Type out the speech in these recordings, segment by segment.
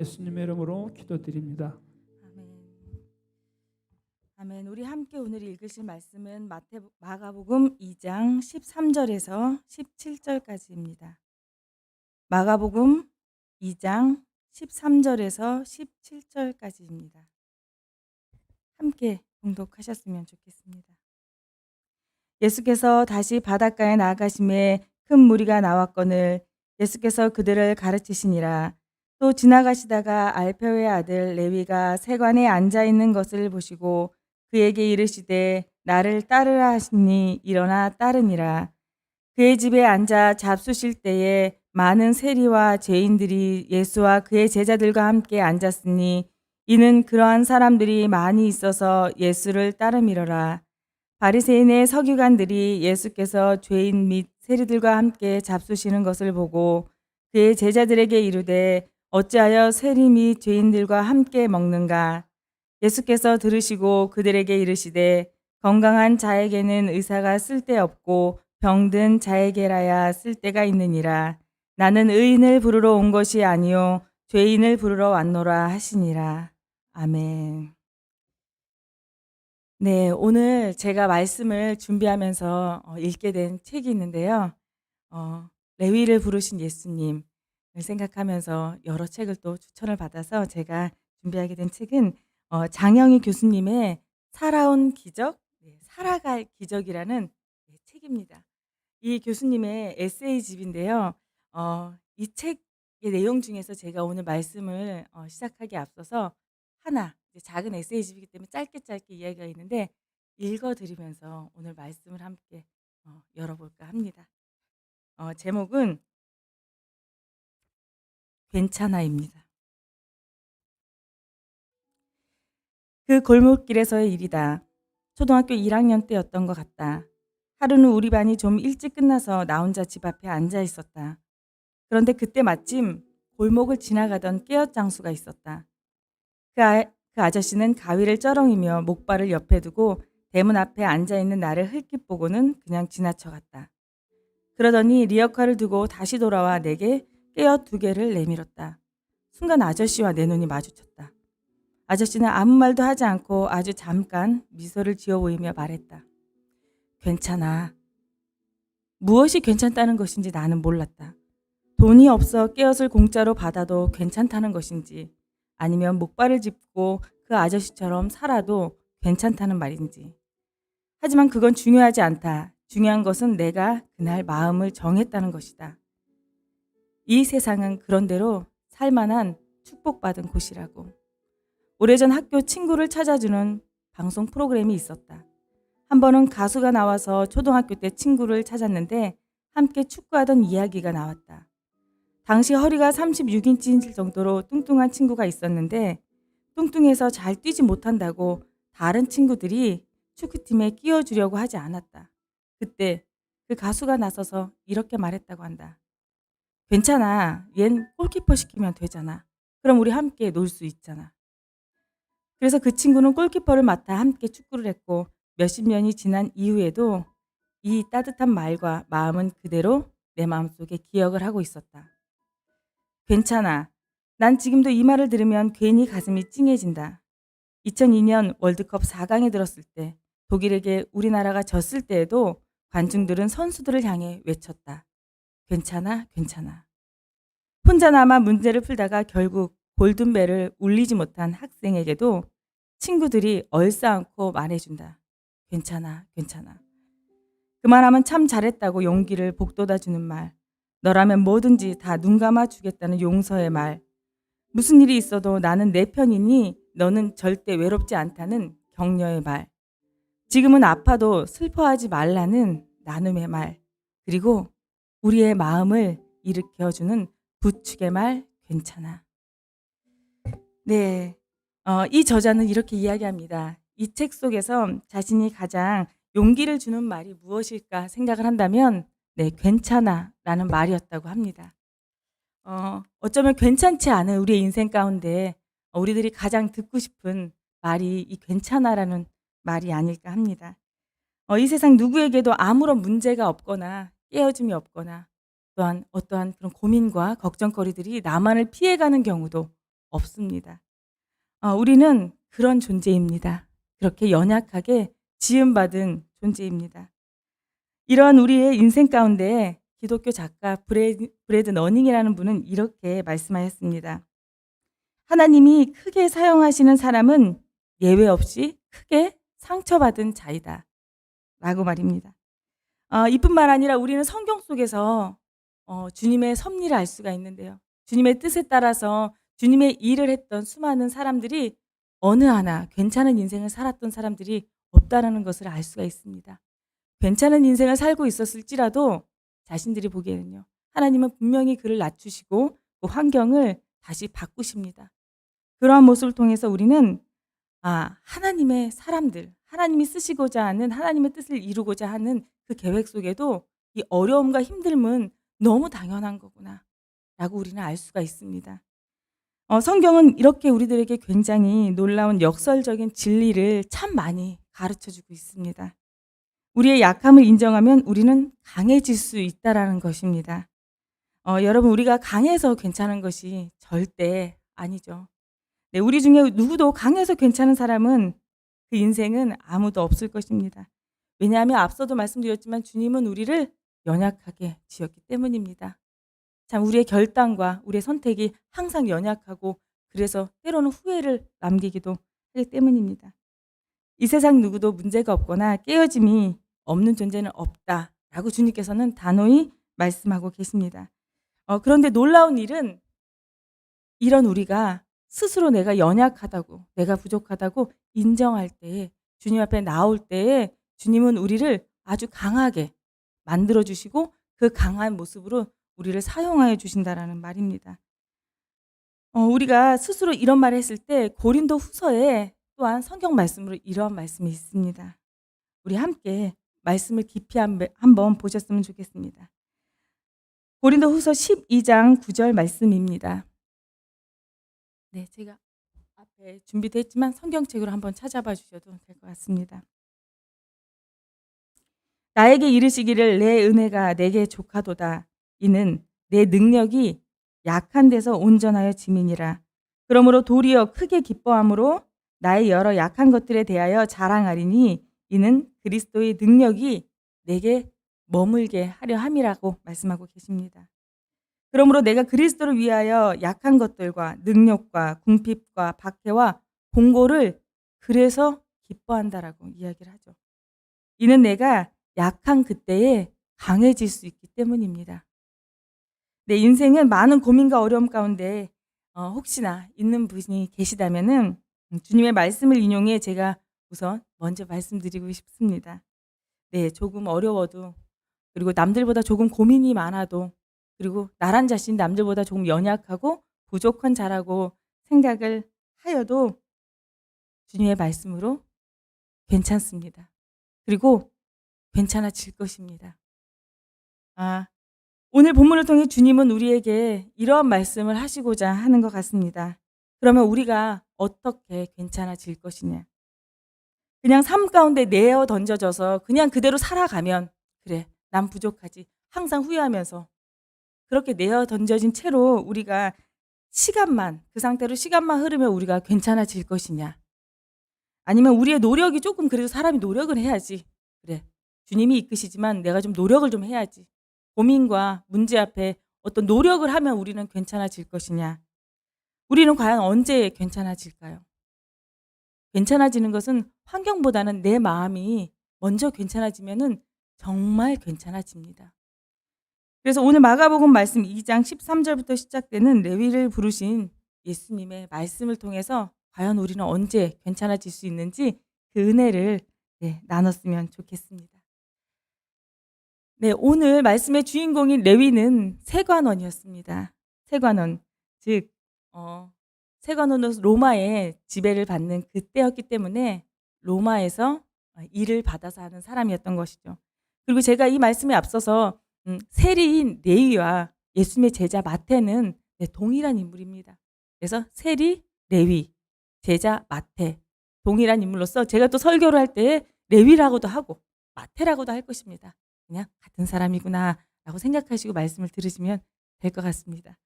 예수님의 이름으로 기도드립니다. 아멘. 아멘. 우리 함께 오늘 읽으실 말씀은 마가복음 2장 13절에서 17절까지입니다. 마가복음 2장 13절에서 17절까지입니다. 함께 봉독하셨으면 좋겠습니다. 예수께서 다시 바닷가에 나가심에 큰 무리가 나왔거늘 예수께서 그들을 가르치시니라. 또 지나가시다가 알페오의 아들 레위가 세관에 앉아 있는 것을 보시고 그에게 이르시되 나를 따르라 하시니 일어나 따르니라. 그의 집에 앉아 잡수실 때에 많은 세리와 죄인들이 예수와 그의 제자들과 함께 앉았으니 이는 그러한 사람들이 많이 있어서 예수를 따름이러라. 바리새인의 서기관들이 예수께서 죄인 및 세리들과 함께 잡수시는 것을 보고 그의 제자들에게 이르되 어찌하여 세리 및 죄인들과 함께 먹는가? 예수께서 들으시고 그들에게 이르시되 건강한 자에게는 의사가 쓸데없고 병든 자에게라야 쓸데가 있느니라. 나는 의인을 부르러 온 것이 아니요 죄인을 부르러 왔노라 하시니라. 아멘. 네, 오늘 제가 말씀을 준비하면서 읽게 된 책이 있는데요. 레위를 부르신 예수님을 생각하면서 여러 책을 또 추천을 받아서 제가 준비하게 된 책은 장영희 교수님의 살아온 기적, 살아갈 기적이라는 책입니다. 이 교수님의 에세이집인데요. 이 책의 내용 중에서 제가 오늘 말씀을 시작하기에 앞서서 하나 작은 에세이집이기 때문에 짧게 이야기가 있는데 읽어드리면서 오늘 말씀을 함께 열어볼까 합니다. 제목은 괜찮아입니다. 그 골목길에서의 일이다. 초등학교 1학년 때였던 것 같다. 하루는 우리 반이 좀 일찍 끝나서 나 혼자 집 앞에 앉아 있었다. 그런데 그때 마침 골목을 지나가던 깨엇 장수가 있었다. 그 아저씨는 가위를 쩌렁이며 목발을 옆에 두고 대문 앞에 앉아있는 나를 흘낏 보고는 그냥 지나쳐갔다. 그러더니 리어카를 두고 다시 돌아와 내게 깨엇 2개를 내밀었다. 순간 아저씨와 내 눈이 마주쳤다. 아저씨는 아무 말도 하지 않고 아주 잠깐 미소를 지어 보이며 말했다. 괜찮아. 무엇이 괜찮다는 것인지 나는 몰랐다. 돈이 없어 깨엇을 공짜로 받아도 괜찮다는 것인지 아니면 목발을 짚고 그 아저씨처럼 살아도 괜찮다는 말인지. 하지만 그건 중요하지 않다. 중요한 것은 내가 그날 마음을 정했다는 것이다. 이 세상은 그런대로 살만한 축복받은 곳이라고. 오래전 학교 친구를 찾아주는 방송 프로그램이 있었다. 한 번은 가수가 나와서 초등학교 때 친구를 찾았는데 함께 축구하던 이야기가 나왔다. 당시 허리가 36인치일 정도로 뚱뚱한 친구가 있었는데 뚱뚱해서 잘 뛰지 못한다고 다른 친구들이 축구팀에 끼워주려고 하지 않았다. 그때 그 가수가 나서서 이렇게 말했다고 한다. 괜찮아. 얜 골키퍼 시키면 되잖아. 그럼 우리 함께 놀 수 있잖아. 그래서 그 친구는 골키퍼를 맡아 함께 축구를 했고 몇십 년이 지난 이후에도 이 따뜻한 말과 마음은 그대로 내 마음속에 기억을 하고 있었다. 괜찮아. 난 지금도 이 말을 들으면 괜히 가슴이 찡해진다. 2002년 월드컵 4강에 들었을 때 독일에게 우리나라가 졌을 때에도 관중들은 선수들을 향해 외쳤다. 괜찮아, 괜찮아. 혼자 남아 문제를 풀다가 결국 골든벨을 울리지 못한 학생에게도 친구들이 얼싸안고 말해준다. 괜찮아, 괜찮아. 그만하면 참 잘했다고 용기를 북돋아주는 말. 너라면 뭐든지 다 눈 감아 주겠다는 용서의 말. 무슨 일이 있어도 나는 내 편이니 너는 절대 외롭지 않다는 격려의 말. 지금은 아파도 슬퍼하지 말라는 나눔의 말. 그리고 우리의 마음을 일으켜주는 부축의 말 괜찮아. 네, 이 저자는 이렇게 이야기합니다. 이 책 속에서 자신이 가장 용기를 주는 말이 무엇일까 생각을 한다면 네, 괜찮아 라는 말이었다고 합니다. 어쩌면 괜찮지 않은 우리의 인생 가운데 우리들이 가장 듣고 싶은 말이 이 괜찮아라는 말이 아닐까 합니다. 이 세상 누구에게도 아무런 문제가 없거나 깨어짐이 없거나 또한 어떠한 그런 고민과 걱정거리들이 나만을 피해가는 경우도 없습니다. 우리는 그런 존재입니다. 그렇게 연약하게 지음받은 존재입니다. 이러한 우리의 인생 가운데 기독교 작가 브래드 너닝이라는 분은 이렇게 말씀하였습니다. 하나님이 크게 사용하시는 사람은 예외 없이 크게 상처받은 자이다 라고 말입니다. 이뿐만 아니라 우리는 성경 속에서 주님의 섭리를 알 수가 있는데요. 주님의 뜻에 따라서 주님의 일을 했던 수많은 사람들이 어느 하나 괜찮은 인생을 살았던 사람들이 없다라는 것을 알 수가 있습니다. 괜찮은 인생을 살고 있었을지라도 자신들이 보기에는요. 하나님은 분명히 그를 낮추시고 그 환경을 다시 바꾸십니다. 그러한 모습을 통해서 우리는 하나님의 사람들, 하나님이 쓰시고자 하는 하나님의 뜻을 이루고자 하는 그 계획 속에도 이 어려움과 힘듦은 너무 당연한 거구나 라고 우리는 알 수가 있습니다. 성경은 이렇게 우리들에게 굉장히 놀라운 역설적인 진리를 참 많이 가르쳐주고 있습니다. 우리의 약함을 인정하면 우리는 강해질 수 있다라는 것입니다. 여러분, 우리가 강해서 괜찮은 것이 절대 아니죠. 네, 우리 중에 누구도 강해서 괜찮은 사람은 그 인생은 아무도 없을 것입니다. 왜냐하면 앞서도 말씀드렸지만 주님은 우리를 연약하게 지었기 때문입니다. 참 우리의 결단과 우리의 선택이 항상 연약하고 그래서 때로는 후회를 남기기도 하기 때문입니다. 이 세상 누구도 문제가 없거나 깨어짐이 없는 존재는 없다라고 주님께서는 단호히 말씀하고 계십니다. 그런데 놀라운 일은 이런 우리가 스스로 내가 연약하다고, 내가 부족하다고 인정할 때에, 주님 앞에 나올 때에 주님은 우리를 아주 강하게 만들어주시고 그 강한 모습으로 우리를 사용하여 주신다라는 말입니다. 우리가 스스로 이런 말을 했을 때 고린도 후서에 또한 성경 말씀으로 이러한 말씀이 있습니다. 우리 함께 말씀을 깊이 한번 보셨으면 좋겠습니다. 고린도 후서 12장 9절 말씀입니다. 네, 제가 앞에 준비되어 있지만 성경책으로 한번 찾아봐 주셔도 될 것 같습니다. 나에게 이르시기를 내 은혜가 내게 족하도다. 이는 내 능력이 약한 데서 온전하여 짐이니라. 그러므로 도리어 크게 기뻐함으로 나의 여러 약한 것들에 대하여 자랑하리니 이는 그리스도의 능력이 내게 머물게 하려 함이라고 말씀하고 계십니다. 그러므로 내가 그리스도를 위하여 약한 것들과 능력과 궁핍과 박해와 공고를 그래서 기뻐한다라고 이야기를 하죠. 이는 내가 약한 그때에 강해질 수 있기 때문입니다. 내 인생은 많은 고민과 어려움 가운데 혹시나 있는 분이 계시다면은 주님의 말씀을 인용해 제가 우선 먼저 말씀드리고 싶습니다. 네, 조금 어려워도, 그리고 남들보다 조금 고민이 많아도, 그리고 나란 자신 남들보다 조금 연약하고 부족한 자라고 생각을 하여도 주님의 말씀으로 괜찮습니다. 그리고 괜찮아질 것입니다. 오늘 본문을 통해 주님은 우리에게 이러한 말씀을 하시고자 하는 것 같습니다. 그러면 우리가 어떻게 괜찮아질 것이냐? 그냥 삶 가운데 내어 던져져서 그냥 그대로 살아가면 그래, 난 부족하지, 항상 후회하면서 그렇게 내어 던져진 채로 우리가 그 상태로 시간만 흐르면 우리가 괜찮아질 것이냐? 아니면 우리의 노력이 조금, 그래도 사람이 노력을 해야지. 그래, 주님이 이끄시지만 내가 좀 노력을 좀 해야지. 고민과 문제 앞에 어떤 노력을 하면 우리는 괜찮아질 것이냐? 우리는 과연 언제 괜찮아질까요? 괜찮아지는 것은 환경보다는 내 마음이 먼저 괜찮아지면은 정말 괜찮아집니다. 그래서 오늘 마가복음 말씀 2장 13절부터 시작되는 레위를 부르신 예수님의 말씀을 통해서 과연 우리는 언제 괜찮아질 수 있는지 그 은혜를 나눴으면 좋겠습니다. 네, 오늘 말씀의 주인공인 레위는 세관원이었습니다. 세관원, 즉 세관원은 로마의 지배를 받는 그때였기 때문에 로마에서 일을 받아서 하는 사람이었던 것이죠. 그리고 제가 이 말씀에 앞서서 세리인 레위와 예수님의 제자 마태는 동일한 인물입니다. 그래서 세리, 레위, 제자 마태, 동일한 인물로서 제가 또 설교를 할 때 레위라고도 하고 마태라고도 할 것입니다. 그냥 같은 사람이구나 라고 생각하시고 말씀을 들으시면 될 것 같습니다.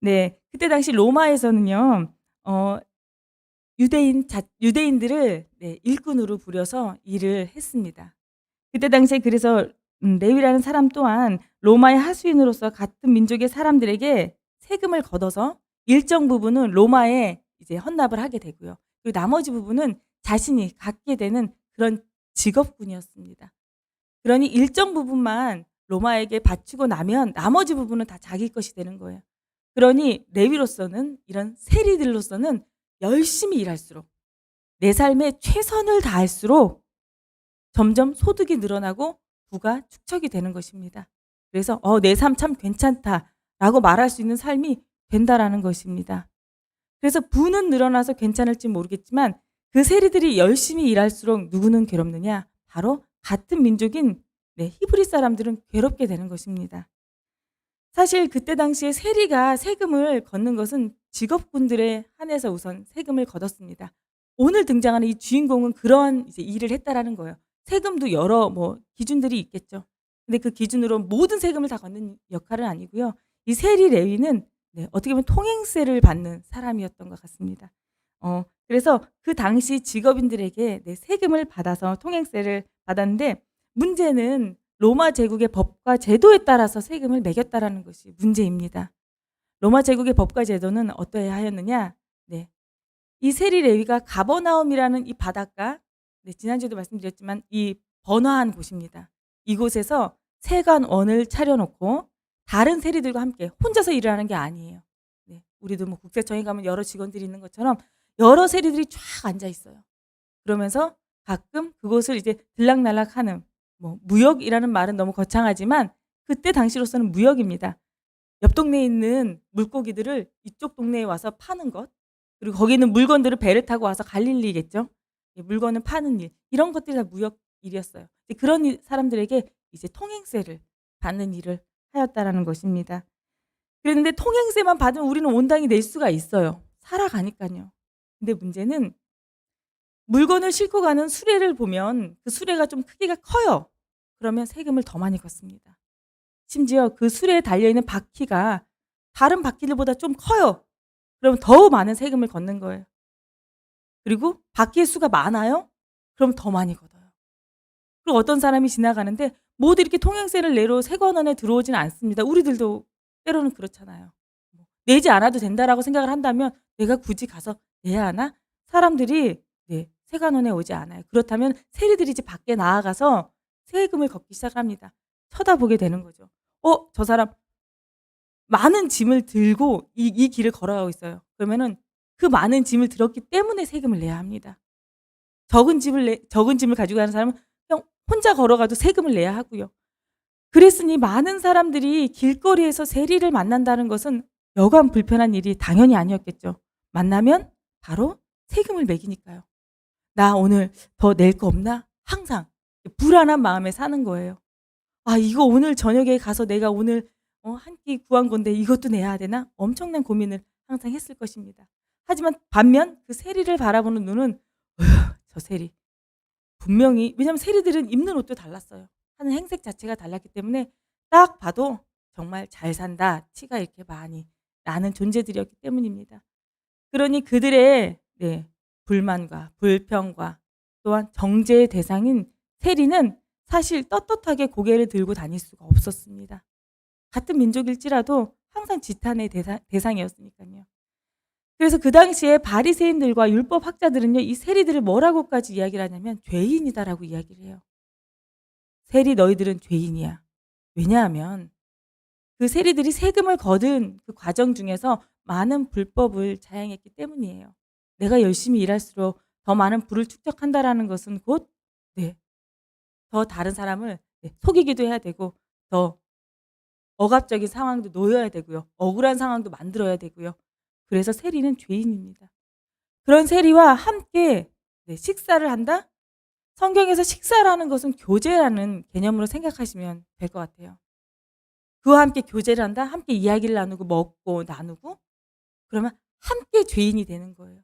네. 그때 당시 로마에서는요. 어 유대인들을 네 일꾼으로 부려서 일을 했습니다. 그때 당시에 그래서 레위라는 사람 또한 로마의 하수인으로서 같은 민족의 사람들에게 세금을 걷어서 일정 부분은 로마에 이제 헌납을 하게 되고요. 그리고 나머지 부분은 자신이 갖게 되는 그런 직업군이었습니다. 그러니 일정 부분만 로마에게 바치고 나면 나머지 부분은 다 자기 것이 되는 거예요. 그러니 레위로서는 이런 세리들로서는 열심히 일할수록 내 삶에 최선을 다할수록 점점 소득이 늘어나고 부가 축적이 되는 것입니다. 그래서 '내 삶 참 괜찮다.'라고 말할 수 있는 삶이 된다라는 것입니다. 그래서 부는 늘어나서 괜찮을지 모르겠지만 그 세리들이 열심히 일할수록 누구는 괴롭느냐? 바로 같은 민족인 네 히브리 사람들은 괴롭게 되는 것입니다. 사실 그때 당시에 세리가 세금을 걷는 것은 직업군들에 한해서 우선 세금을 걷었습니다. 오늘 등장하는 이 주인공은 그런 이제 일을 했다라는 거예요. 세금도 여러 뭐 기준들이 있겠죠. 근데 그 기준으로 모든 세금을 다 걷는 역할은 아니고요. 이 세리 레위는 네 어떻게 보면 통행세를 받는 사람이었던 것 같습니다. 그래서 그 당시 직업인들에게 네 세금을 받아서 통행세를 받았는데 문제는 로마 제국의 법과 제도에 따라서 세금을 매겼다라는 것이 문제입니다. 로마 제국의 법과 제도는 어떠해야 하였느냐? 네. 이 세리 레위가 가버나움이라는 이 바닷가, 네, 지난주에도 말씀드렸지만 이 번화한 곳입니다. 이곳에서 세관원을 차려놓고 다른 세리들과 함께 혼자서 일을 하는 게 아니에요. 네. 우리도 뭐 국세청에 가면 여러 직원들이 있는 것처럼 여러 세리들이 쫙 앉아 있어요. 그러면서 가끔 그곳을 이제 들락날락하는 뭐 무역이라는 말은 너무 거창하지만 그때 당시로서는 무역입니다. 옆 동네에 있는 물고기들을 이쪽 동네에 와서 파는 것, 그리고 거기 있는 물건들을 배를 타고 와서 갈릴리겠죠. 물건을 파는 일, 이런 것들이 다 무역 일이었어요. 그런 사람들에게 이제 통행세를 받는 일을 하였다라는 것입니다. 그런데 통행세만 받으면 우리는 온당히 낼 수가 있어요. 살아가니까요. 근데 문제는 물건을 싣고 가는 수레를 보면 그 수레가 좀 크기가 커요. 그러면 세금을 더 많이 걷습니다. 심지어 그 수레에 달려있는 바퀴가 다른 바퀴들보다 좀 커요. 그럼 더 많은 세금을 걷는 거예요. 그리고 바퀴의 수가 많아요? 그럼 더 많이 걷어요. 그리고 어떤 사람이 지나가는데 모두 이렇게 통행세를 내러 세관원에 들어오지는 않습니다. 우리들도 때로는 그렇잖아요. 내지 않아도 된다라고 생각을 한다면 내가 굳이 가서 내야 하나? 사람들이 네, 세관원에 오지 않아요. 그렇다면 세리들이 이제 밖에 나아가서 세금을 걷기 시작합니다. 쳐다보게 되는 거죠. 저 사람 많은 짐을 들고 이 길을 걸어가고 있어요. 그러면은 그 많은 짐을 들었기 때문에 세금을 내야 합니다. 적은 짐을 가지고 가는 사람은 그냥 혼자 걸어가도 세금을 내야 하고요. 그랬으니 많은 사람들이 길거리에서 세리를 만난다는 것은 여간 불편한 일이 당연히 아니었겠죠. 만나면 바로 세금을 매기니까요. 나 오늘 더 낼 거 없나? 항상 불안한 마음에 사는 거예요. 이거 오늘 저녁에 가서 내가 오늘 한 끼 구한 건데 이것도 내야 되나? 엄청난 고민을 항상 했을 것입니다. 하지만 반면 그 세리를 바라보는 눈은 저 세리 분명히, 왜냐하면 세리들은 입는 옷도 달랐어요. 하는 행색 자체가 달랐기 때문에 딱 봐도 정말 잘 산다, 티가 이렇게 많이 나는 존재들이었기 때문입니다. 그러니 그들의 네, 불만과 불평과 또한 정죄의 대상인 세리는 사실 떳떳하게 고개를 들고 다닐 수가 없었습니다. 같은 민족일지라도 항상 지탄의 대상이었으니까요. 그래서 그 당시에 바리새인들과 율법 학자들은요, 이 세리들을 뭐라고까지 이야기를 하냐면 죄인이다라고 이야기를 해요. 세리 너희들은 죄인이야. 왜냐하면 그 세리들이 세금을 거둔 그 과정 중에서 많은 불법을 자행했기 때문이에요. 내가 열심히 일할수록 더 많은 부를 축적한다라는 것은 곧 네, 더 다른 사람을 속이기도 해야 되고 더 억압적인 상황도 놓여야 되고요. 억울한 상황도 만들어야 되고요. 그래서 세리는 죄인입니다. 그런 세리와 함께 식사를 한다? 성경에서 식사라는 것은 교제라는 개념으로 생각하시면 될 것 같아요. 그와 함께 교제를 한다? 함께 이야기를 나누고 먹고 나누고 그러면 함께 죄인이 되는 거예요.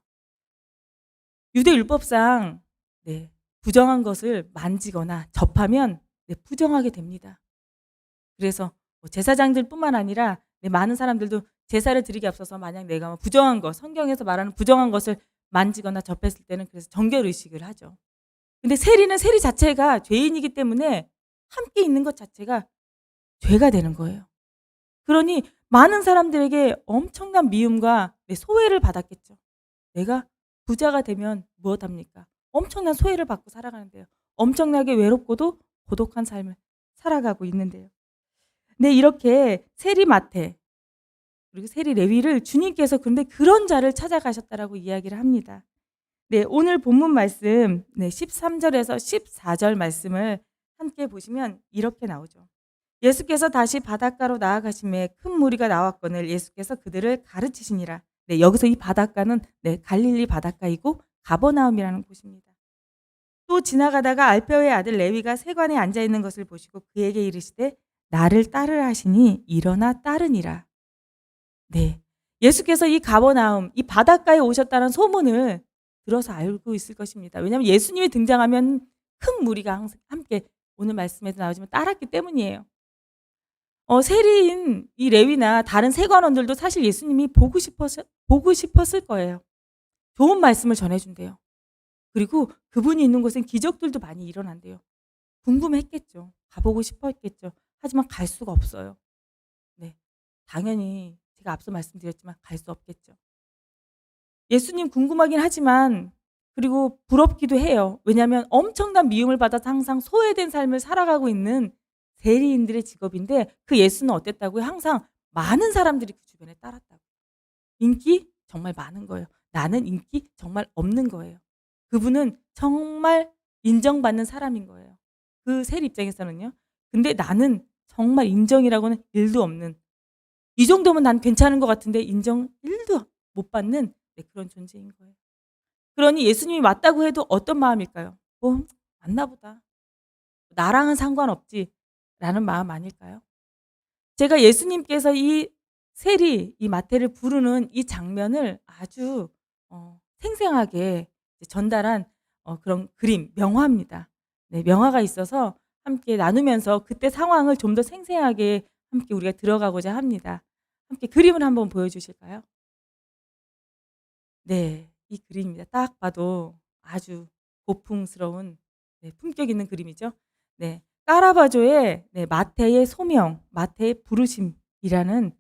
유대 율법상 부정한 것을 만지거나 접하면 부정하게 됩니다. 그래서 제사장들뿐만 아니라 많은 사람들도 제사를 드리기 앞서서 만약 내가 뭐 부정한 것, 성경에서 말하는 부정한 것을 만지거나 접했을 때는 그래서 정결 의식을 하죠. 근데 세리는 세리 자체가 죄인이기 때문에 함께 있는 것 자체가 죄가 되는 거예요. 그러니 많은 사람들에게 엄청난 미움과 소외를 받았겠죠. 내가 부자가 되면 무엇합니까? 엄청난 소외를 받고 살아가는데요. 엄청나게 외롭고도 고독한 삶을 살아가고 있는데요. 네, 이렇게 세리 마태 그리고 세리 레위를 주님께서 근데 그런 자를 찾아가셨다라고 이야기를 합니다. 네, 오늘 본문 말씀 13절에서 14절 말씀을 함께 보시면 이렇게 나오죠. 예수께서 다시 바닷가로 나아가심에 큰 무리가 나왔거늘 예수께서 그들을 가르치시니라. 네, 여기서 이 바닷가는 갈릴리 바닷가이고 가버나움이라는 곳입니다. 또 지나가다가 알페오의 아들 레위가 세관에 앉아 있는 것을 보시고 그에게 이르시되 나를 따르라 하시니 일어나 따르니라. 네, 예수께서 이 가버나움, 이 바닷가에 오셨다는 소문을 들어서 알고 있을 것입니다. 왜냐하면 예수님이 등장하면 큰 무리가 함께 오늘 말씀에도 나오지만 따랐기 때문이에요. 세리인 이 레위나 다른 세관원들도 사실 예수님이 보고 싶었을 거예요. 좋은 말씀을 전해준대요. 그리고 그분이 있는 곳엔 기적들도 많이 일어난대요. 궁금했겠죠. 가보고 싶었겠죠. 하지만 갈 수가 없어요. 네, 당연히 제가 앞서 말씀드렸지만 갈 수 없겠죠. 예수님 궁금하긴 하지만 그리고 부럽기도 해요. 왜냐하면 엄청난 미움을 받아서 항상 소외된 삶을 살아가고 있는 세리인들의 직업인데 그 예수는 어땠다고요? 항상 많은 사람들이 그 주변에 따랐다고. 인기 정말 많은 거예요. 나는 인기 정말 없는 거예요. 그분은 정말 인정받는 사람인 거예요. 그 세리 입장에서는요. 근데 나는 정말 인정이라고는 1도 없는, 이 정도면 난 괜찮은 것 같은데 인정 1도 못 받는 그런 존재인 거예요. 그러니 예수님이 맞다고 해도 어떤 마음일까요? 맞나 보다. 나랑은 상관없지 라는 마음 아닐까요? 제가 예수님께서 이 세리, 이 마태를 부르는 이 장면을 아주 생생하게 전달한 그런 그림, 명화입니다. 네, 명화가 있어서 함께 나누면서 그때 상황을 좀 더 생생하게 함께 우리가 들어가고자 합니다. 함께 그림을 한번 보여주실까요? 네, 이 그림입니다. 딱 봐도 아주 고풍스러운 품격 있는 그림이죠. 네, 까라바조의 마태의 소명, 마태의 부르심이라는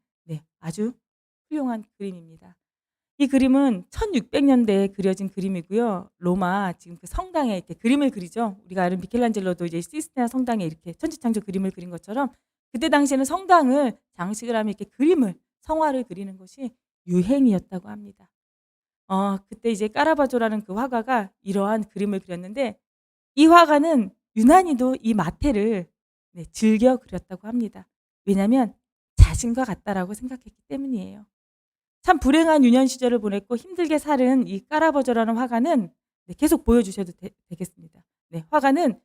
아주 훌륭한 그림입니다. 이 그림은 1600년대에 그려진 그림이고요. 로마 지금 그 성당에 이렇게 그림을 그리죠. 우리가 아는 미켈란젤로도 이제 시스테나 성당에 이렇게 천지창조 그림을 그린 것처럼 그때 당시에는 성당을 장식을 하면 이렇게 그림을, 성화를 그리는 것이 유행이었다고 합니다. 그때 이제 까라바조라는 그 화가가 이러한 그림을 그렸는데 이 화가는 유난히도 이 마태를 즐겨 그렸다고 합니다. 왜냐하면 자신과 같다라고 생각했기 때문이에요. 참 불행한 유년 시절을 보냈고 힘들게 살은 이 까라바조라는 화가는 계속 보여주셔도 되겠습니다. 화가는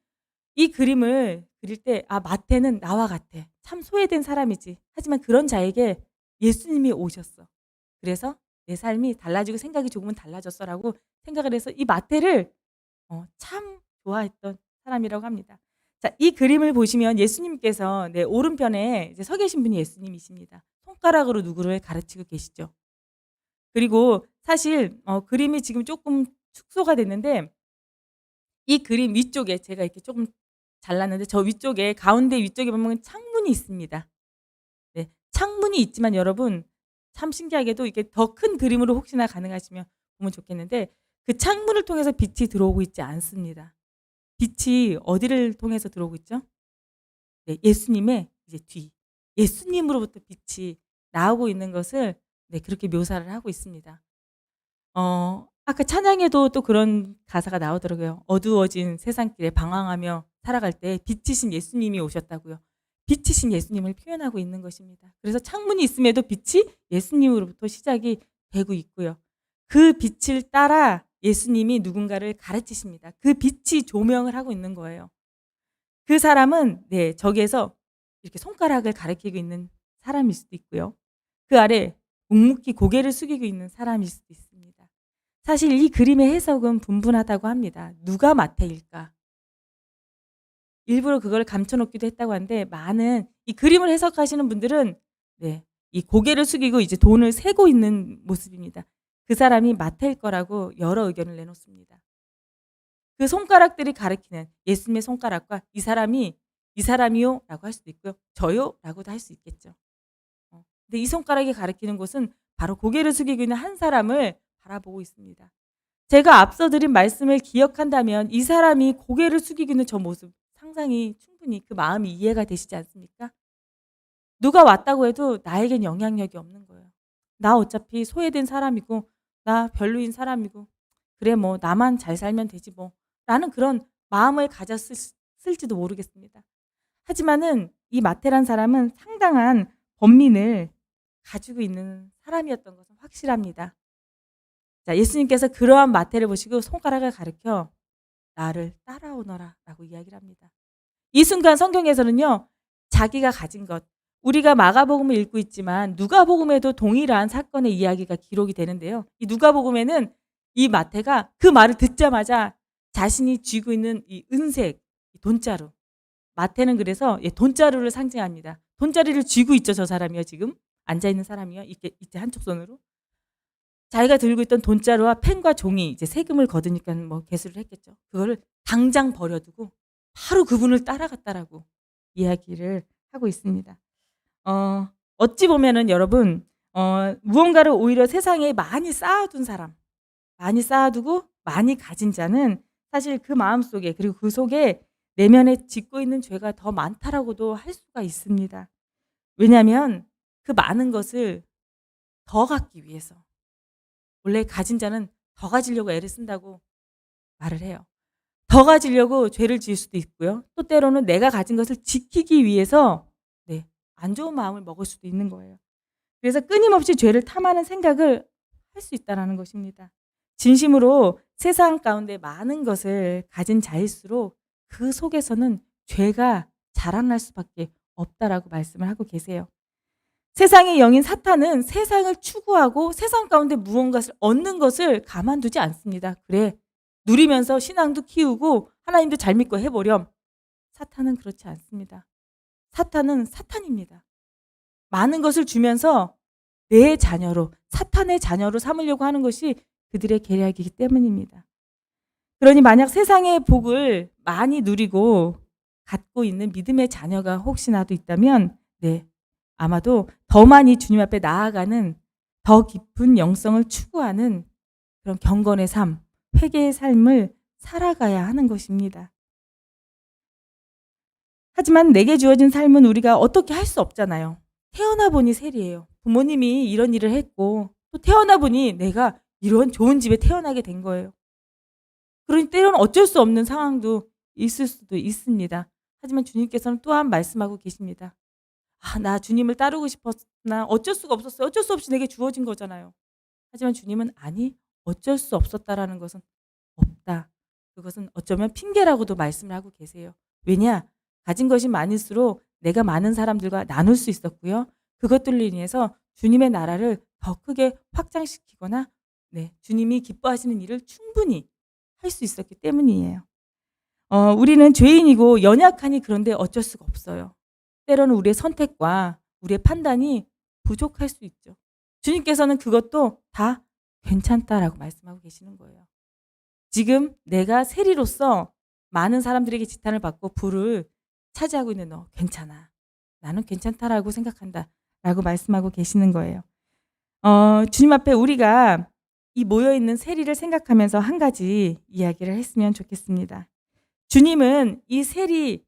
이 그림을 그릴 때 마태는 나와 같아. 참 소외된 사람이지. 하지만 그런 자에게 예수님이 오셨어. 그래서 내 삶이 달라지고 생각이 조금은 달라졌어라고 생각을 해서 이 마태를 참 좋아했던 사람이라고 합니다. 자, 이 그림을 보시면 예수님께서 오른편에 이제 서 계신 분이 예수님이십니다. 손가락으로 누구를 가르치고 계시죠. 그리고 사실 그림이 지금 조금 축소가 됐는데 이 그림 위쪽에 제가 이렇게 조금 잘랐는데 저 위쪽에 가운데 위쪽에 보면 창문이 있습니다. 네, 창문이 있지만 여러분 참 신기하게도 이게 더 큰 그림으로 혹시나 가능하시면 보면 좋겠는데 그 창문을 통해서 빛이 들어오고 있지 않습니다. 빛이 어디를 통해서 들어오고 있죠? 네, 예수님의 이제 뒤, 예수님으로부터 빛이 나오고 있는 것을 그렇게 묘사를 하고 있습니다. 아까 찬양에도 또 그런 가사가 나오더라고요. 어두워진 세상길에 방황하며 살아갈 때 빛이신 예수님이 오셨다고요. 빛이신 예수님을 표현하고 있는 것입니다. 그래서 창문이 있음에도 빛이 예수님으로부터 시작이 되고 있고요. 그 빛을 따라 예수님이 누군가를 가르치십니다. 그 빛이 조명을 하고 있는 거예요. 그 사람은 저기에서 이렇게 손가락을 가리키고 있는 사람일 수도 있고요. 그 아래 묵묵히 고개를 숙이고 있는 사람일 수도 있습니다. 사실 이 그림의 해석은 분분하다고 합니다. 누가 마태일까? 일부러 그걸 감춰놓기도 했다고 하는데 많은 이 그림을 해석하시는 분들은 이 고개를 숙이고 이제 돈을 세고 있는 모습입니다. 그 사람이 마태일 거라고 여러 의견을 내놓습니다. 그 손가락들이 가리키는 예수님의 손가락과 이 사람이 이 사람이요라고 할 수도 있고요. 저요라고도 할 수 있겠죠. 근데 이 손가락이 가리키는 곳은 바로 고개를 숙이고 있는 한 사람을 바라보고 있습니다. 제가 앞서 드린 말씀을 기억한다면 이 사람이 고개를 숙이고 있는 저 모습 상상이 충분히 그 마음이 이해가 되시지 않습니까? 누가 왔다고 해도 나에겐 영향력이 없는 거예요. 나 어차피 소외된 사람이고 나 별로인 사람이고 그래 뭐 나만 잘 살면 되지 뭐 라는 그런 마음을 가졌을지도 모르겠습니다. 하지만은 이 마태란 사람은 상당한 번민을 가지고 있는 사람이었던 것은 확실합니다. 자, 예수님께서 그러한 마태를 보시고 손가락을 가리켜 나를 따라오너라 라고 이야기를 합니다. 이 순간 성경에서는요, 자기가 가진 것, 우리가 마가복음을 읽고 있지만 누가복음에도 동일한 사건의 이야기가 기록이 되는데요. 이 누가복음에는 이 마태가 그 말을 듣자마자 자신이 쥐고 있는 이 은색, 이 돈자루. 마태는 그래서 돈자루를 상징합니다. 돈자루를 쥐고 있죠, 저 사람이요, 지금. 앉아있는 사람이요. 이때 한쪽 손으로. 자기가 들고 있던 돈자루와 펜과 종이 이제 세금을 거두니까 뭐 개수를 했겠죠. 그거를 당장 버려두고 바로 그분을 따라갔다라고 이야기를 하고 있습니다. 어찌 보면은 여러분, 무언가를 오히려 세상에 많이 쌓아둔 사람, 많이 쌓아두고 많이 가진 자는 사실 그 마음 속에 그리고 그 속에 내면에 짓고 있는 죄가 더 많다라고도 할 수가 있습니다. 왜냐하면 그 많은 것을 더 갖기 위해서 원래 가진 자는 더 가지려고 애를 쓴다고 말을 해요. 더 가지려고 죄를 지을 수도 있고요. 또 때로는 내가 가진 것을 지키기 위해서 안 좋은 마음을 먹을 수도 있는 거예요. 그래서 끊임없이 죄를 탐하는 생각을 할 수 있다는 것입니다. 진심으로 세상 가운데 많은 것을 가진 자일수록 그 속에서는 죄가 자라날 수밖에 없다라고 말씀을 하고 계세요. 세상의 영인 사탄은 세상을 추구하고 세상 가운데 무언가를 얻는 것을 가만두지 않습니다. 그래, 누리면서 신앙도 키우고 하나님도 잘 믿고 해보렴. 사탄은 그렇지 않습니다. 사탄은 사탄입니다. 많은 것을 주면서 내 자녀로, 사탄의 자녀로 삼으려고 하는 것이 그들의 계략이기 때문입니다. 그러니 만약 세상의 복을 많이 누리고 갖고 있는 믿음의 자녀가 혹시나도 있다면 아마도 더 많이 주님 앞에 나아가는 더 깊은 영성을 추구하는 그런 경건의 삶, 회개의 삶을 살아가야 하는 것입니다. 하지만 내게 주어진 삶은 우리가 어떻게 할 수 없잖아요. 태어나 보니 셀이에요. 부모님이 이런 일을 했고 또 태어나 보니 내가 이런 좋은 집에 태어나게 된 거예요. 그러니 때로는 어쩔 수 없는 상황도 있을 수도 있습니다. 하지만 주님께서는 또한 말씀하고 계십니다. 나 주님을 따르고 싶었으나 어쩔 수가 없었어요. 어쩔 수 없이 내게 주어진 거잖아요. 하지만 주님은 아니, 어쩔 수 없었다라는 것은 없다. 그것은 어쩌면 핑계라고도 말씀을 하고 계세요. 왜냐? 가진 것이 많을수록 내가 많은 사람들과 나눌 수 있었고요. 그것들로 인해서 주님의 나라를 더 크게 확장시키거나 주님이 기뻐하시는 일을 충분히 할 수 있었기 때문이에요. 우리는 죄인이고 연약하니 그런데 어쩔 수가 없어요. 때로는 우리의 선택과 우리의 판단이 부족할 수 있죠. 주님께서는 그것도 다 괜찮다라고 말씀하고 계시는 거예요. 지금 내가 세리로서 많은 사람들에게 지탄을 받고 부를 차지하고 있는 너 괜찮아. 나는 괜찮다라고 생각한다. 라고 말씀하고 계시는 거예요. 주님 앞에 우리가 이 모여있는 세리를 생각하면서 한 가지 이야기를 했으면 좋겠습니다. 주님은 이 세리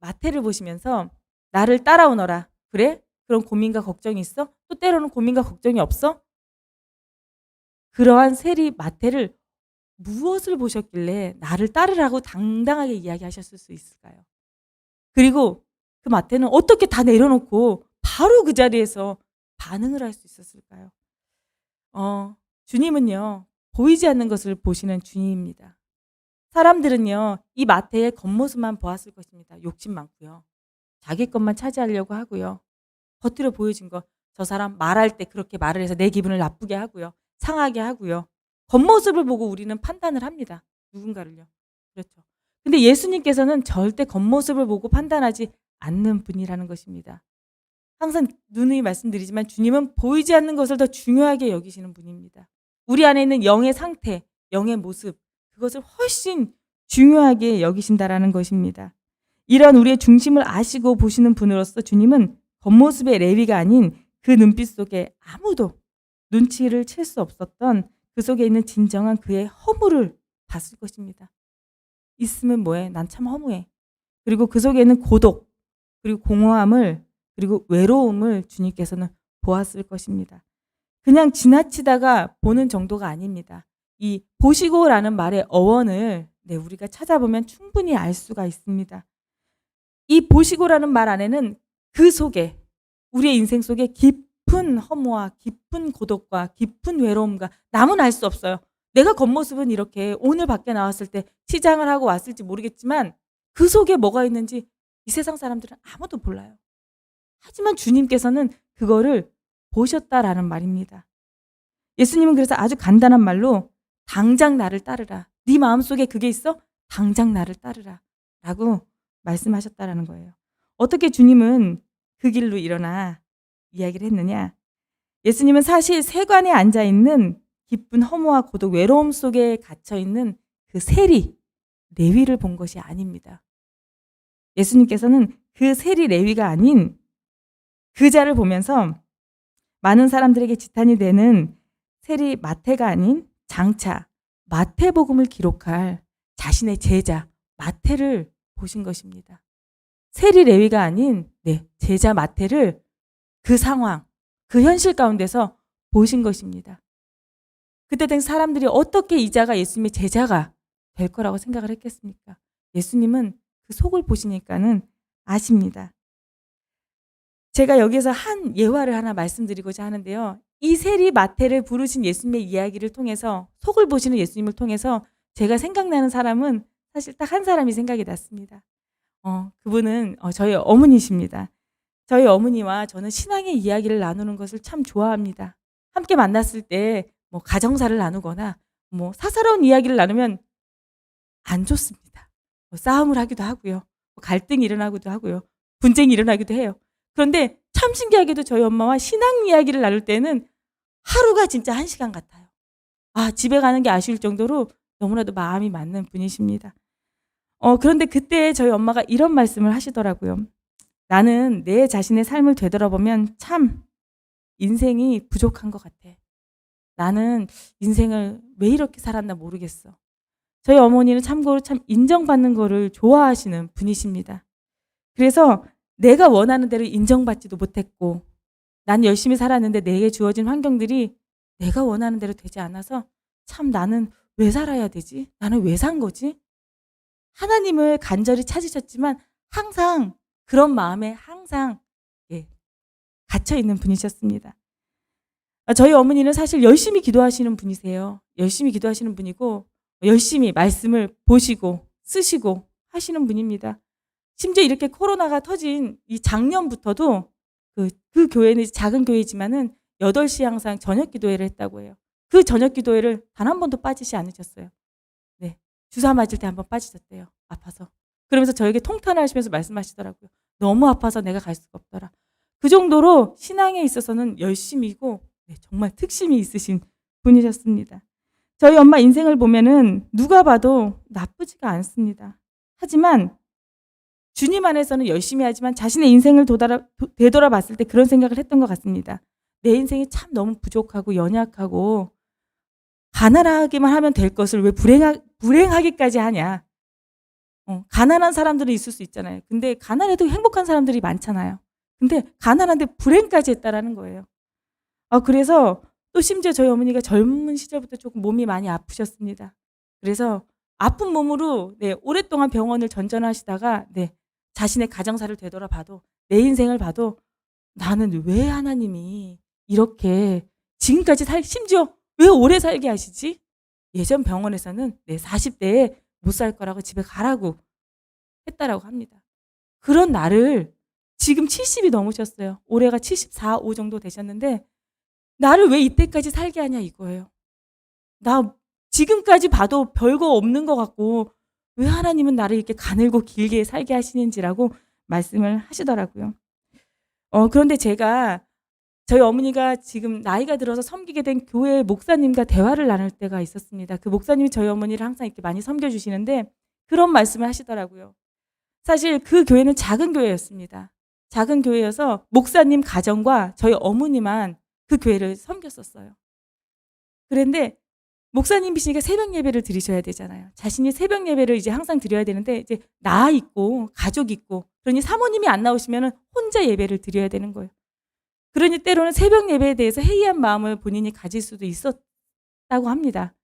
마태를 보시면서 나를 따라오너라. 그래? 그런 고민과 걱정이 있어? 또 때로는 고민과 걱정이 없어? 그러한 세리 마태를 무엇을 보셨길래 나를 따르라고 당당하게 이야기하셨을 수 있을까요? 그리고 그 마태는 어떻게 다 내려놓고 바로 그 자리에서 반응을 할 수 있었을까요? 주님은요, 보이지 않는 것을 보시는 주님입니다. 사람들은요, 이 마태의 겉모습만 보았을 것입니다. 욕심 많고요. 자기 것만 차지하려고 하고요. 겉으로 보여진 거, 저 사람 말할 때 그렇게 말을 해서 내 기분을 나쁘게 하고요. 상하게 하고요. 겉모습을 보고 우리는 판단을 합니다. 누군가를요. 그렇죠. 근데 예수님께서는 절대 겉모습을 보고 판단하지 않는 분이라는 것입니다. 항상 누누이 말씀드리지만 주님은 보이지 않는 것을 더 중요하게 여기시는 분입니다. 우리 안에 있는 영의 상태, 영의 모습, 그것을 훨씬 중요하게 여기신다라는 것입니다. 이런 우리의 중심을 아시고 보시는 분으로서 주님은 겉모습의 레위가 아닌 그 눈빛 속에 아무도 눈치를 챌 수 없었던 그 속에 있는 진정한 그의 허물을 봤을 것입니다. 있으면 뭐해? 난 참 허무해. 그리고 그 속에 있는 고독, 그리고 공허함을, 그리고 외로움을 주님께서는 보았을 것입니다. 그냥 지나치다가 보는 정도가 아닙니다. 이 보시고라는 말의 어원을 우리가 찾아보면 충분히 알 수가 있습니다. 이 보시고라는 말 안에는 그 속에, 우리의 인생 속에 깊은 허무와 깊은 고독과 깊은 외로움과 남은 알 수 없어요. 내가 겉모습은 이렇게 오늘 밖에 나왔을 때 시장을 하고 왔을지 모르겠지만 그 속에 뭐가 있는지 이 세상 사람들은 아무도 몰라요. 하지만 주님께서는 그거를 보셨다라는 말입니다. 예수님은 그래서 아주 간단한 말로 당장 나를 따르라. 네 마음속에 그게 있어? 당장 나를 따르라. 라고 말씀하셨다라는 거예요. 어떻게 주님은 그 길로 일어나 이야기를 했느냐? 예수님은 사실 세관에 앉아있는 깊은 허무와 고독, 외로움 속에 갇혀있는 그 세리, 레위를 본 것이 아닙니다. 예수님께서는 그 세리 레위가 아닌 그 자를 보면서 많은 사람들에게 지탄이 되는 세리 마태가 아닌 장차 마태복음을 기록할 자신의 제자 마태를 보신 것입니다. 세리 레위가 아닌 제자 마태를 그 상황, 그 현실 가운데서 보신 것입니다. 그때 된 사람들이 어떻게 이 자가 예수님의 제자가 될 거라고 생각을 했겠습니까? 예수님은 그 속을 보시니까는 아십니다. 제가 여기서 한 예화를 하나 말씀드리고자 하는데요. 이 세리 마태를 부르신 예수님의 이야기를 통해서, 속을 보시는 예수님을 통해서 제가 생각나는 사람은 사실 딱 한 사람이 생각이 났습니다. 그분은 저희 어머니십니다. 저희 어머니와 저는 신앙의 이야기를 나누는 것을 참 좋아합니다. 함께 만났을 때 뭐 가정사를 나누거나 뭐 사사로운 이야기를 나누면 안 좋습니다. 싸움을 하기도 하고요. 갈등이 일어나기도 하고요. 분쟁이 일어나기도 해요. 그런데 참 신기하게도 저희 엄마와 신앙 이야기를 나눌 때는 하루가 진짜 1시간 같아요. 집에 가는 게 아쉬울 정도로 너무나도 마음이 맞는 분이십니다. 그런데 그때 저희 엄마가 이런 말씀을 하시더라고요. 나는 내 자신의 삶을 되돌아보면 참 인생이 부족한 것 같아. 나는 인생을 왜 이렇게 살았나 모르겠어. 저희 어머니는 참고로 참 인정받는 거를 좋아하시는 분이십니다. 그래서 내가 원하는 대로 인정받지도 못했고 난 열심히 살았는데 내게 주어진 환경들이 내가 원하는 대로 되지 않아서 참 나는 왜 살아야 되지? 나는 왜 산 거지? 하나님을 간절히 찾으셨지만 항상 그런 마음에 항상 갇혀있는 분이셨습니다. 저희 어머니는 사실 열심히 기도하시는 분이세요. 열심히 기도하시는 분이고 열심히 말씀을 보시고 쓰시고 하시는 분입니다. 심지어 이렇게 코로나가 터진 이 작년부터도 그 교회는 작은 교회지만은 8시 항상 저녁 기도회를 했다고 해요. 그 저녁 기도회를 단 한 번도 빠지지 않으셨어요. 주사 맞을 때 한 번 빠지셨대요. 아파서. 그러면서 저에게 통탄하시면서 말씀하시더라고요. 너무 아파서 내가 갈 수가 없더라. 그 정도로 신앙에 있어서는 열심이고 정말 특심이 있으신 분이셨습니다. 저희 엄마 인생을 보면은 누가 봐도 나쁘지가 않습니다. 하지만 주님 안에서는 열심히 하지만 자신의 인생을 되돌아봤을 때 그런 생각을 했던 것 같습니다. 내 인생이 참 너무 부족하고 연약하고 가난하기만 하면 될 것을 왜 불행하기까지 하냐. 가난한 사람들은 있을 수 있잖아요. 근데 가난해도 행복한 사람들이 많잖아요. 근데 가난한데 불행까지 했다라는 거예요. 그래서 또 심지어 저희 어머니가 젊은 시절부터 조금 몸이 많이 아프셨습니다. 그래서 아픈 몸으로 오랫동안 병원을 전전하시다가 자신의 가정사를 되돌아봐도 내 인생을 봐도 나는 왜 하나님이 이렇게 지금까지 심지어 왜 오래 살게 하시지? 예전 병원에서는 내 40대에 못 살 거라고 집에 가라고 했다라고 합니다. 그런 나를 지금 70이 넘으셨어요. 올해가 74, 5 정도 되셨는데 나를 왜 이때까지 살게 하냐 이거예요. 나 지금까지 봐도 별거 없는 것 같고 왜 하나님은 나를 이렇게 가늘고 길게 살게 하시는지라고 말씀을 하시더라고요. 그런데 제가 저희 어머니가 지금 나이가 들어서 섬기게 된 교회 목사님과 대화를 나눌 때가 있었습니다. 그 목사님이 저희 어머니를 항상 이렇게 많이 섬겨 주시는데 그런 말씀을 하시더라고요. 사실 그 교회는 작은 교회였습니다. 작은 교회여서 목사님 가정과 저희 어머니만 그 교회를 섬겼었어요. 그런데 목사님이시니까 새벽 예배를 드리셔야 되잖아요. 자신이 새벽 예배를 이제 항상 드려야 되는데 이제 나 있고 가족 있고 그러니 사모님이 안 나오시면 혼자 예배를 드려야 되는 거예요. 그러니 때로는 새벽 예배에 대해서 해이한 마음을 본인이 가질 수도 있었다고 합니다.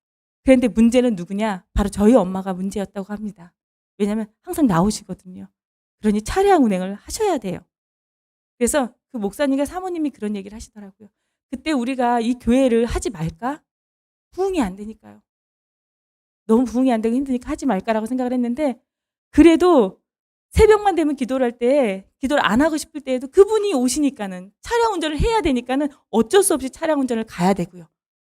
그런데 문제는 누구냐? 바로 저희 엄마가 문제였다고 합니다. 왜냐하면 항상 나오시거든요. 그러니 차량 운행을 하셔야 돼요. 그래서 그 목사님과 사모님이 그런 얘기를 하시더라고요. 그때 우리가 이 교회를 하지 말까? 부흥이 안 되니까요. 너무 부흥이 안 되고 힘드니까 하지 말까라고 생각을 했는데 그래도 새벽만 되면 기도를 할 때 기도를 안 하고 싶을 때에도 그분이 오시니까는 차량 운전을 해야 되니까는 어쩔 수 없이 차량 운전을 가야 되고요.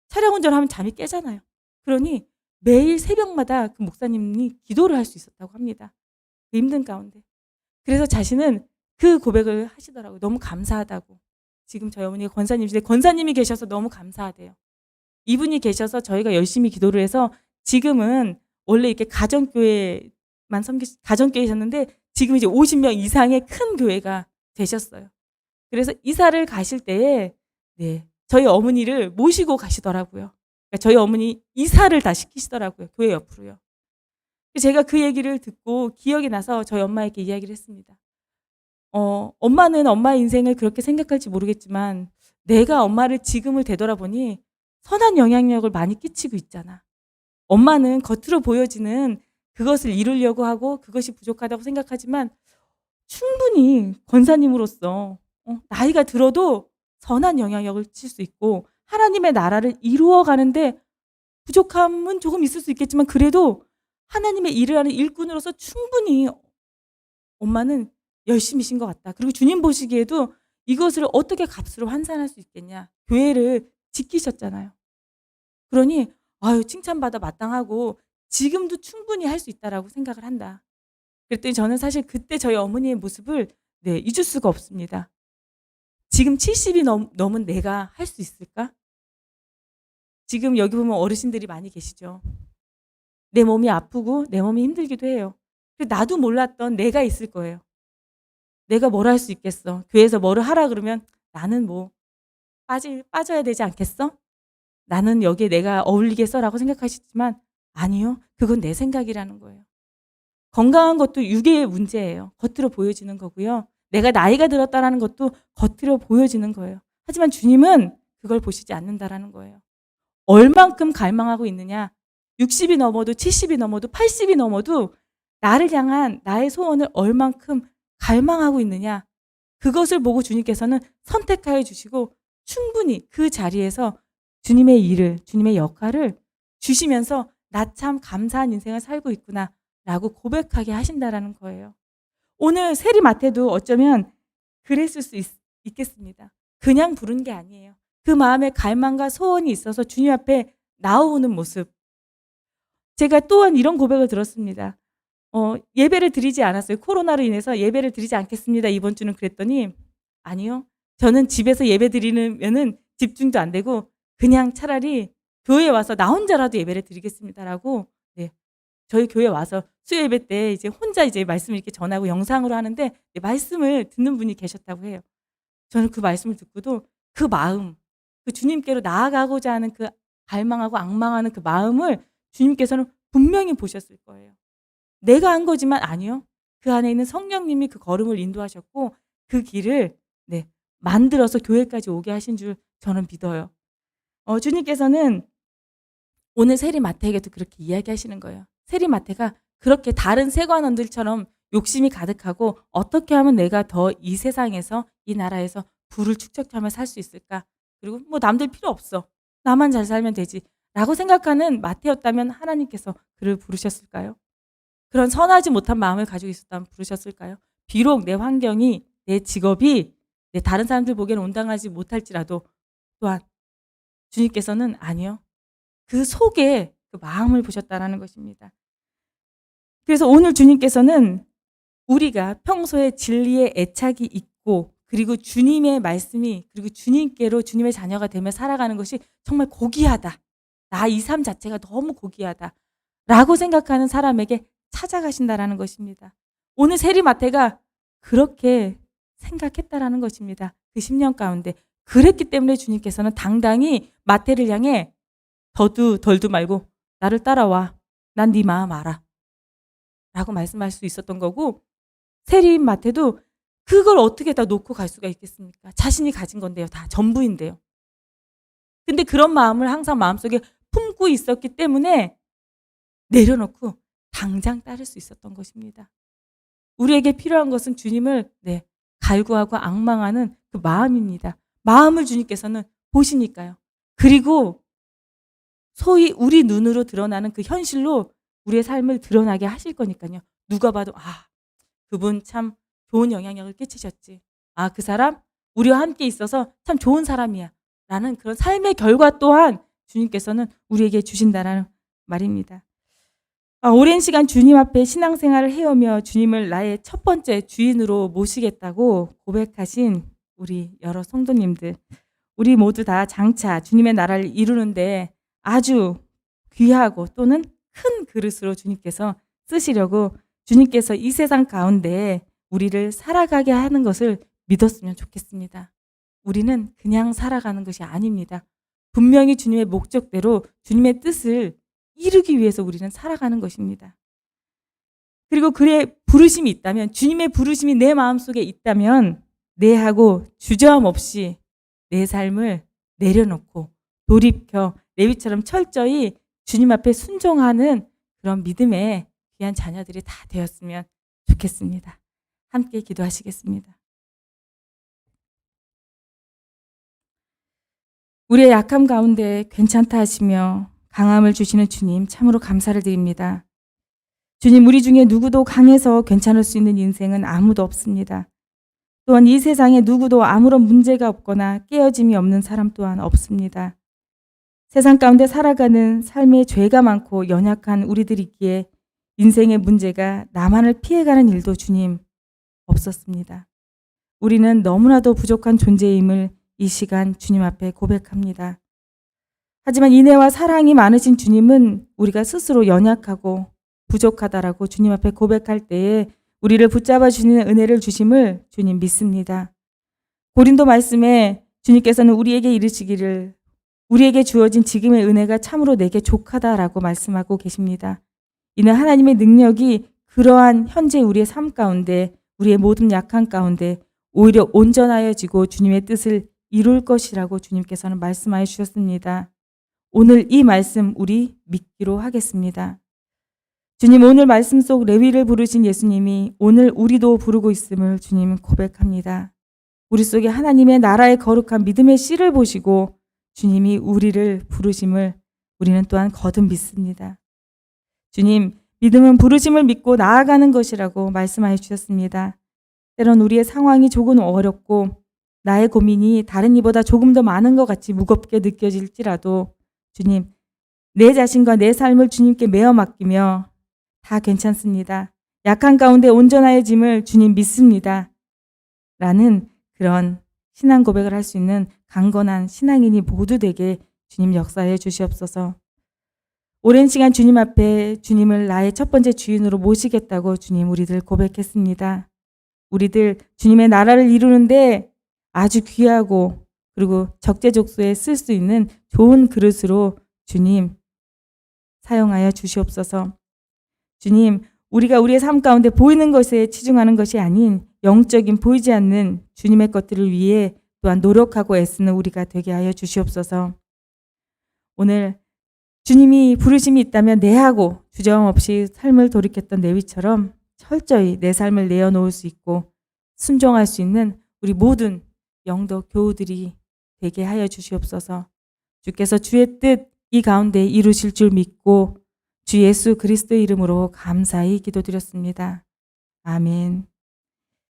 차량 운전을 하면 잠이 깨잖아요. 그러니 매일 새벽마다 그 목사님이 기도를 할 수 있었다고 합니다. 그 힘든 가운데. 그래서 자신은 그 고백을 하시더라고요. 너무 감사하다고. 지금 저희 어머니가 권사님이신데 권사님이 계셔서 너무 감사하대요. 이분이 계셔서 저희가 열심히 기도를 해서 지금은 원래 이렇게 가정교회만 가정교회셨는데 지금 이제 50명 이상의 큰 교회가 되셨어요. 그래서 이사를 가실 때에 저희 어머니를 모시고 가시더라고요. 그러니까 저희 어머니 이사를 다 시키시더라고요. 교회 옆으로요. 제가 그 얘기를 듣고 기억이 나서 저희 엄마에게 이야기를 했습니다. 엄마는 엄마의 인생을 그렇게 생각할지 모르겠지만 내가 엄마를 지금을 되돌아보니 선한 영향력을 많이 끼치고 있잖아. 엄마는 겉으로 보여지는 그것을 이루려고 하고 그것이 부족하다고 생각하지만 충분히 권사님으로서 나이가 들어도 선한 영향력을 끼칠 수 있고 하나님의 나라를 이루어가는데 부족함은 조금 있을 수 있겠지만 그래도 하나님의 일을 하는 일꾼으로서 충분히 엄마는 열심히신 것 같다. 그리고 주님 보시기에도 이것을 어떻게 값으로 환산할 수 있겠냐. 교회를 지키셨잖아요. 그러니 칭찬받아 마땅하고 지금도 충분히 할 수 있다라고 생각을 한다. 그랬더니 저는 사실 그때 저희 어머니의 모습을 잊을 수가 없습니다. 지금 70이 넘은 내가 할 수 있을까? 지금 여기 보면 어르신들이 많이 계시죠. 내 몸이 아프고 내 몸이 힘들기도 해요. 나도 몰랐던 내가 있을 거예요. 내가 뭘 할 수 있겠어. 교회에서 뭐를 하라 그러면 나는 뭐 빠져야 되지 않겠어? 나는 여기에 내가 어울리겠어라고 생각하시지만 아니요. 그건 내 생각이라는 거예요. 건강한 것도 육의 문제예요. 겉으로 보여지는 거고요. 내가 나이가 들었다라는 것도 겉으로 보여지는 거예요. 하지만 주님은 그걸 보시지 않는다라는 거예요. 얼만큼 갈망하고 있느냐. 60이 넘어도 70이 넘어도 80이 넘어도 나를 향한 나의 소원을 얼만큼 갈망하고 있느냐. 그것을 보고 주님께서는 선택하여 주시고 충분히 그 자리에서 주님의 일을, 주님의 역할을 주시면서 나 참 감사한 인생을 살고 있구나 라고 고백하게 하신다라는 거예요. 오늘 세리마태도 어쩌면 그랬을 수 있겠습니다. 그냥 부른 게 아니에요. 그 마음에 갈망과 소원이 있어서 주님 앞에 나오는 모습. 제가 또한 이런 고백을 들었습니다. 예배를 드리지 않았어요. 코로나로 인해서 예배를 드리지 않겠습니다. 이번 주는 그랬더니 아니요. 저는 집에서 예배 드리면은 집중도 안 되고 그냥 차라리 교회에 와서 나 혼자라도 예배를 드리겠습니다라고 저희 교회 와서 수요 예배 때 이제 혼자 이제 말씀을 이렇게 전하고 영상으로 하는데 말씀을 듣는 분이 계셨다고 해요. 저는 그 말씀을 듣고도 그 마음, 그 주님께로 나아가고자 하는 그 갈망하고 앙망하는 그 마음을 주님께서는 분명히 보셨을 거예요. 내가 한 거지만 아니요. 그 안에 있는 성령님이 그 걸음을 인도하셨고 그 길을 만들어서 교회까지 오게 하신 줄 저는 믿어요. 주님께서는 오늘 세리마태에게도 그렇게 이야기하시는 거예요. 세리마태가 그렇게 다른 세관원들처럼 욕심이 가득하고 어떻게 하면 내가 더 이 세상에서 이 나라에서 부를 축적하며 살 수 있을까? 그리고 뭐 남들 필요 없어. 나만 잘 살면 되지. 라고 생각하는 마태였다면 하나님께서 그를 부르셨을까요? 그런 선하지 못한 마음을 가지고 있었다면 부르셨을까요? 비록 내 환경이, 내 직업이 다른 사람들 보기에는 온당하지 못할지라도 또한 주님께서는 아니요. 그 속에 그 마음을 보셨다라는 것입니다. 그래서 오늘 주님께서는 우리가 평소에 진리에 애착이 있고 그리고 주님의 말씀이 그리고 주님께로 주님의 자녀가 되며 살아가는 것이 정말 고귀하다. 나 이 삶 자체가 너무 고귀하다. 라고 생각하는 사람에게 찾아가신다라는 것입니다. 오늘 세리마태가 그렇게 생각했다라는 것입니다. 그 10년 가운데. 그랬기 때문에 주님께서는 당당히 마태를 향해 더도 덜도 말고 나를 따라와. 난 네 마음 알아. 라고 말씀할 수 있었던 거고, 세리인 마태도 그걸 어떻게 다 놓고 갈 수가 있겠습니까? 자신이 가진 건데요. 다 전부인데요. 근데 그런 마음을 항상 마음속에 품고 있었기 때문에 내려놓고 당장 따를 수 있었던 것입니다. 우리에게 필요한 것은 주님을 갈구하고 앙망하는 그 마음입니다. 마음을 주님께서는 보시니까요. 그리고 소위 우리 눈으로 드러나는 그 현실로 우리의 삶을 드러나게 하실 거니까요. 누가 봐도 그분 참 좋은 영향력을 끼치셨지. 그 사람 우리와 함께 있어서 참 좋은 사람이야. 라는 그런 삶의 결과 또한 주님께서는 우리에게 주신다는 말입니다. 오랜 시간 주님 앞에 신앙생활을 해오며 주님을 나의 첫 번째 주인으로 모시겠다고 고백하신 우리 여러 성도님들, 우리 모두 다 장차 주님의 나라를 이루는데 아주 귀하고 또는 큰 그릇으로 주님께서 쓰시려고 주님께서 이 세상 가운데 우리를 살아가게 하는 것을 믿었으면 좋겠습니다. 우리는 그냥 살아가는 것이 아닙니다. 분명히 주님의 목적대로 주님의 뜻을 이루기 위해서 우리는 살아가는 것입니다. 그리고 그의 부르심이 있다면, 주님의 부르심이 내 마음속에 있다면 내하고 주저함 없이 내 삶을 내려놓고 돌이켜 레위처럼 철저히 주님 앞에 순종하는 그런 믿음의 귀한 자녀들이 다 되었으면 좋겠습니다. 함께 기도하시겠습니다. 우리의 약함 가운데 괜찮다 하시며 강함을 주시는 주님 참으로 감사를 드립니다. 주님, 우리 중에 누구도 강해서 괜찮을 수 있는 인생은 아무도 없습니다. 또한 이 세상에 누구도 아무런 문제가 없거나 깨어짐이 없는 사람 또한 없습니다. 세상 가운데 살아가는 삶에 죄가 많고 연약한 우리들이기에 인생의 문제가 나만을 피해가는 일도 주님 없었습니다. 우리는 너무나도 부족한 존재임을 이 시간 주님 앞에 고백합니다. 하지만 인애와 사랑이 많으신 주님은 우리가 스스로 연약하고 부족하다라고 주님 앞에 고백할 때에 우리를 붙잡아 주시는 은혜를 주심을 주님 믿습니다. 고린도 말씀에 주님께서는 우리에게 이르시기를 우리에게 주어진 지금의 은혜가 참으로 내게 족하다라고 말씀하고 계십니다. 이는 하나님의 능력이 그러한 현재 우리의 삶 가운데 우리의 모든 약한 가운데 오히려 온전하여지고 주님의 뜻을 이룰 것이라고 주님께서는 말씀하여 주셨습니다. 오늘 이 말씀 우리 믿기로 하겠습니다. 주님, 오늘 말씀 속 레위를 부르신 예수님이 오늘 우리도 부르고 있음을 주님 고백합니다. 우리 속에 하나님의 나라의 거룩한 믿음의 씨를 보시고 주님이 우리를 부르심을 우리는 또한 거듭 믿습니다. 주님, 믿음은 부르심을 믿고 나아가는 것이라고 말씀하여 주셨습니다. 때론 우리의 상황이 조금 어렵고 나의 고민이 다른 이보다 조금 더 많은 것 같이 무겁게 느껴질지라도 주님, 내 자신과 내 삶을 주님께 매어 맡기며 다 괜찮습니다. 약한 가운데 온전하여짐을 주님 믿습니다. 라는 그런 신앙 고백을 할 수 있는 강건한 신앙인이 모두 되게 주님 역사해 주시옵소서. 오랜 시간 주님 앞에 주님을 나의 첫 번째 주인으로 모시겠다고 주님 우리들 고백했습니다. 우리들 주님의 나라를 이루는데 아주 귀하고 그리고 적재적소에 쓸 수 있는 좋은 그릇으로 주님 사용하여 주시옵소서. 주님, 우리가 우리의 삶 가운데 보이는 것에 치중하는 것이 아닌 영적인 보이지 않는 주님의 것들을 위해 또한 노력하고 애쓰는 우리가 되게 하여 주시옵소서. 오늘 주님이 부르심이 있다면 내하고 주저함 없이 삶을 돌이켰던 레위처럼 철저히 내 삶을 내어놓을 수 있고 순종할 수 있는 우리 모든 영도 교우들이 되게 하여 주시옵소서. 주께서 주의 뜻 이 가운데 이루실 줄 믿고 주 예수 그리스도의 이름으로 감사히 기도드렸습니다. 아멘.